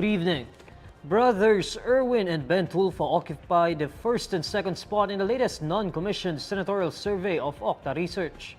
Good evening. Brothers Erwin and Ben Tulfo occupy the first and second spot in the latest non-commissioned senatorial survey of Octa Research.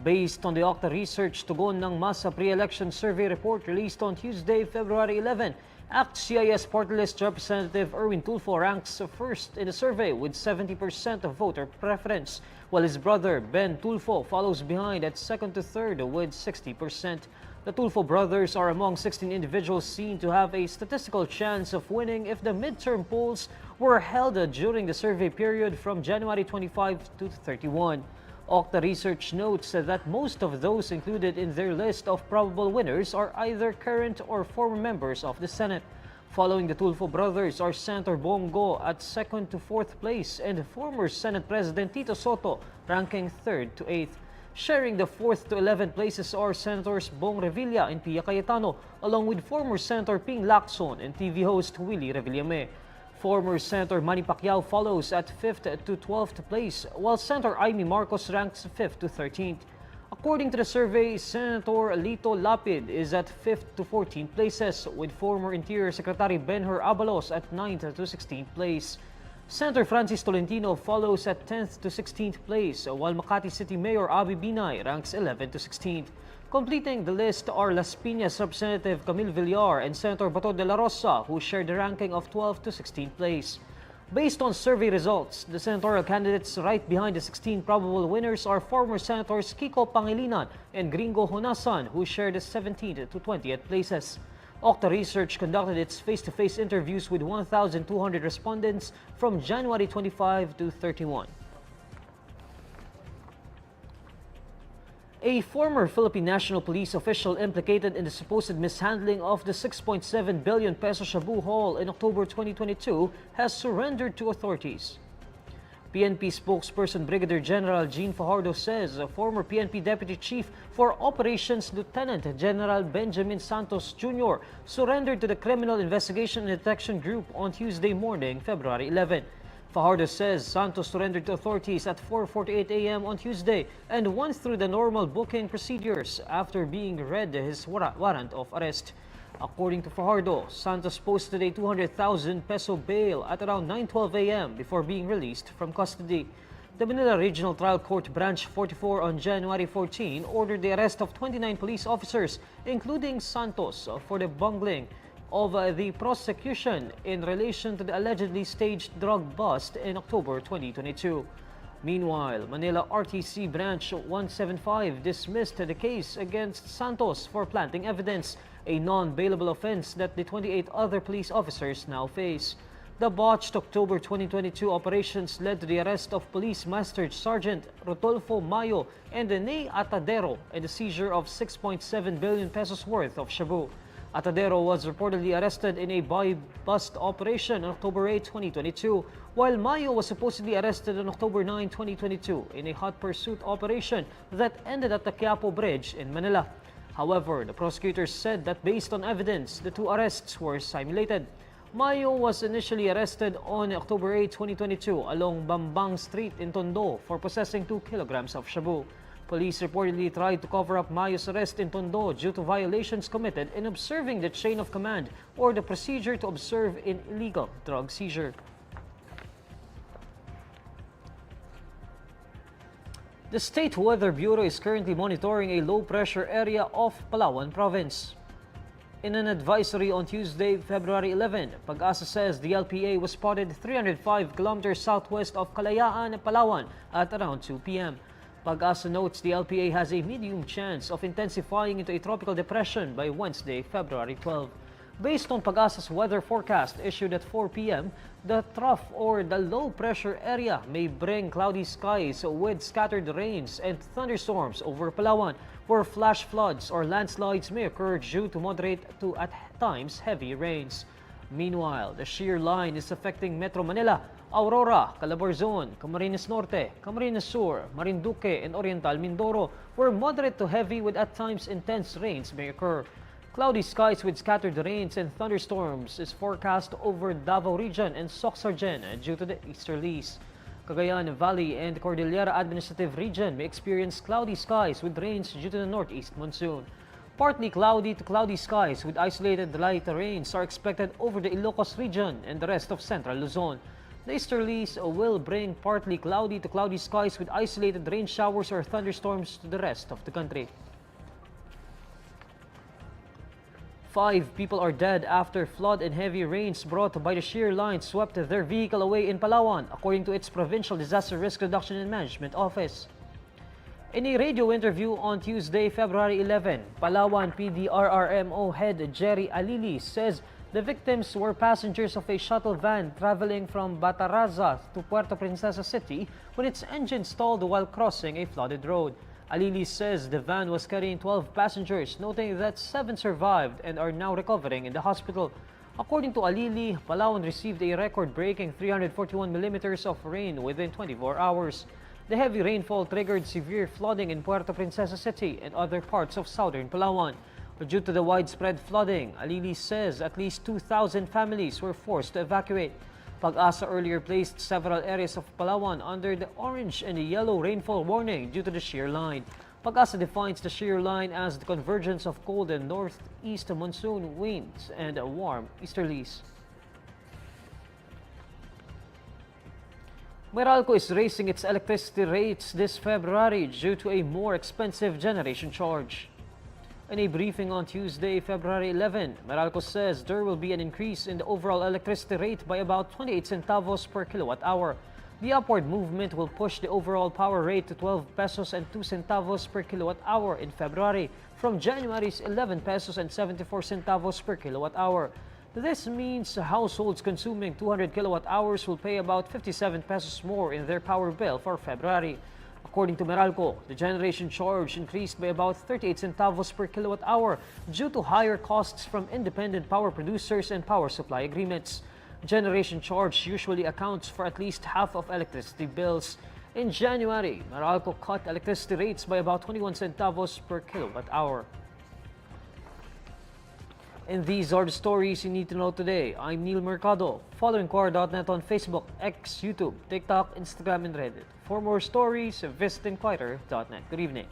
Based on the Octa Research tugon ng masa pre-election survey report released on Tuesday, February 11, ACT-CIS party list Representative Erwin Tulfo ranks first in the survey with 70% of voter preference, while his brother Ben Tulfo follows behind at second to third with 60%. The Tulfo brothers are among 16 individuals seen to have a statistical chance of winning if the midterm polls were held during the survey period from January 25 to 31. Octa Research notes that most of those included in their list of probable winners are either current or former members of the Senate. Following the Tulfo brothers are Senator Bongo at second to fourth place and former Senate President Tito Soto ranking third to eighth. Sharing the 4th to 11th places are Senators Bong Revilla and Pia Cayetano, along with former Senator Ping Lacson and TV host Willie Revillame. Former Senator Manny Pacquiao follows at 5th to 12th place, while Senator Amy Marcos ranks 5th to 13th. According to the survey, Senator Lito Lapid is at 5th to 14th places, with former Interior Secretary Benhur Abalos at 9th to 16th place. Senator Francis Tolentino follows at 10th to 16th place, while Makati City Mayor Abby Binay ranks 11th to 16th. Completing the list are Las Piñas Representative Camille Villar and Senator Bato de la Rosa, who share the ranking of 12th to 16th place. Based on survey results, the senatorial candidates right behind the 16 probable winners are former Senators Kiko Pangilinan and Gringo Honasan, who share the 17th to 20th places. Octa Research conducted its face-to-face interviews with 1,200 respondents from January 25 to 31. A former Philippine National Police official implicated in the supposed mishandling of the 6.7 billion peso Shabu haul in October 2022 has surrendered to authorities. PNP spokesperson Brigadier General Jean Fajardo says former PNP Deputy Chief for Operations Lieutenant General Benjamin Santos Jr. surrendered to the Criminal Investigation and Detection Group on Tuesday morning, February 11. Fajardo says Santos surrendered to authorities at 4:48 a.m. on Tuesday and went through the normal booking procedures after being read his warrant of arrest. According to Fajardo, Santos posted a 200,000 peso bail at around 9:12 a.m. before being released from custody. The Manila Regional Trial Court Branch 44 on January 14 ordered the arrest of 29 police officers, including Santos, for the bungling of the prosecution in relation to the allegedly staged drug bust in October 2022. Meanwhile, Manila RTC Branch 175 dismissed the case against Santos for planting evidence, a non-bailable offense that the 28 other police officers now face. The botched October 2022 operations led to the arrest of Police Master Sergeant Rodolfo Mayo and Ney Atadero and the seizure of 6.7 billion pesos worth of shabu. Atadero was reportedly arrested in a buy-bust operation on October 8, 2022, while Mayo was supposedly arrested on October 9, 2022 in a hot pursuit operation that ended at the Quiapo Bridge in Manila. However, the prosecutors said that based on evidence, the two arrests were simulated. Mayo was initially arrested on October 8, 2022 along Bambang Street in Tondo for possessing 2 kilograms of shabu. Police reportedly tried to cover up Mayo's arrest in Tondo due to violations committed in observing the chain of command or the procedure to observe in illegal drug seizure. The State Weather Bureau is currently monitoring a low-pressure area off Palawan province. In an advisory on Tuesday, February 11, Pag-asa says the LPA was spotted 305 kilometers southwest of Kalayaan, Palawan at around 2 p.m. Pag-asa notes the LPA has a medium chance of intensifying into a tropical depression by Wednesday, February 12. Based on Pag-asa's weather forecast issued at 4 p.m., the trough or the low-pressure area may bring cloudy skies with scattered rains and thunderstorms over Palawan, where flash floods or landslides may occur due to moderate to at times heavy rains. Meanwhile, the shear line is affecting Metro Manila, Aurora, Calabarzon, Camarines Norte, Camarines Sur, Marinduque, and Oriental Mindoro, where moderate to heavy with at times intense rains may occur. Cloudy skies with scattered rains and thunderstorms is forecast over Davao Region and Soxargen due to the easterlies. Cagayan Valley and Cordillera Administrative Region may experience cloudy skies with rains due to the northeast monsoon. Partly cloudy to cloudy skies with isolated light rains are expected over the Ilocos region and the rest of central Luzon. The easterlies will bring partly cloudy to cloudy skies with isolated rain showers or thunderstorms to the rest of the country. 5 people are dead after flood and heavy rains brought by the shear line swept their vehicle away in Palawan, according to its Provincial Disaster Risk Reduction and Management Office. In a radio interview on Tuesday, February 11, Palawan PDRRMO head Jerry Alili says the victims were passengers of a shuttle van traveling from Bataraza to Puerto Princesa City when its engine stalled while crossing a flooded road. Alili says the van was carrying 12 passengers, noting that 7 survived and are now recovering in the hospital. According to Alili, Palawan received a record-breaking 341 millimeters of rain within 24 hours. The heavy rainfall triggered severe flooding in Puerto Princesa City and other parts of southern Palawan. Due to the widespread flooding, Alili says at least 2,000 families were forced to evacuate. Pag-asa earlier placed several areas of Palawan under the orange and the yellow rainfall warning due to the shear line. Pag-asa defines the shear line as the convergence of cold and northeast monsoon winds and warm easterlies. Meralco is raising its electricity rates this February due to a more expensive generation charge. In a briefing on Tuesday, February 11, Meralco says there will be an increase in the overall electricity rate by about 28 centavos per kilowatt hour. The upward movement will push the overall power rate to 12 pesos and 2 centavos per kilowatt hour in February from January's 11 pesos and 74 centavos per kilowatt hour. This means households consuming 200 kilowatt hours will pay about 57 pesos more in their power bill for February. According to Meralco, the generation charge increased by about 38 centavos per kilowatt hour due to higher costs from independent power producers and power supply agreements. Generation charge usually accounts for at least half of electricity bills. In January, Meralco cut electricity rates by about 21 centavos per kilowatt hour. And these are the stories you need to know today. I'm Neil Mercado. Follow INQUIRER.net on Facebook, X, YouTube, TikTok, Instagram, and Reddit. For more stories, visit INQUIRER.net. Good evening.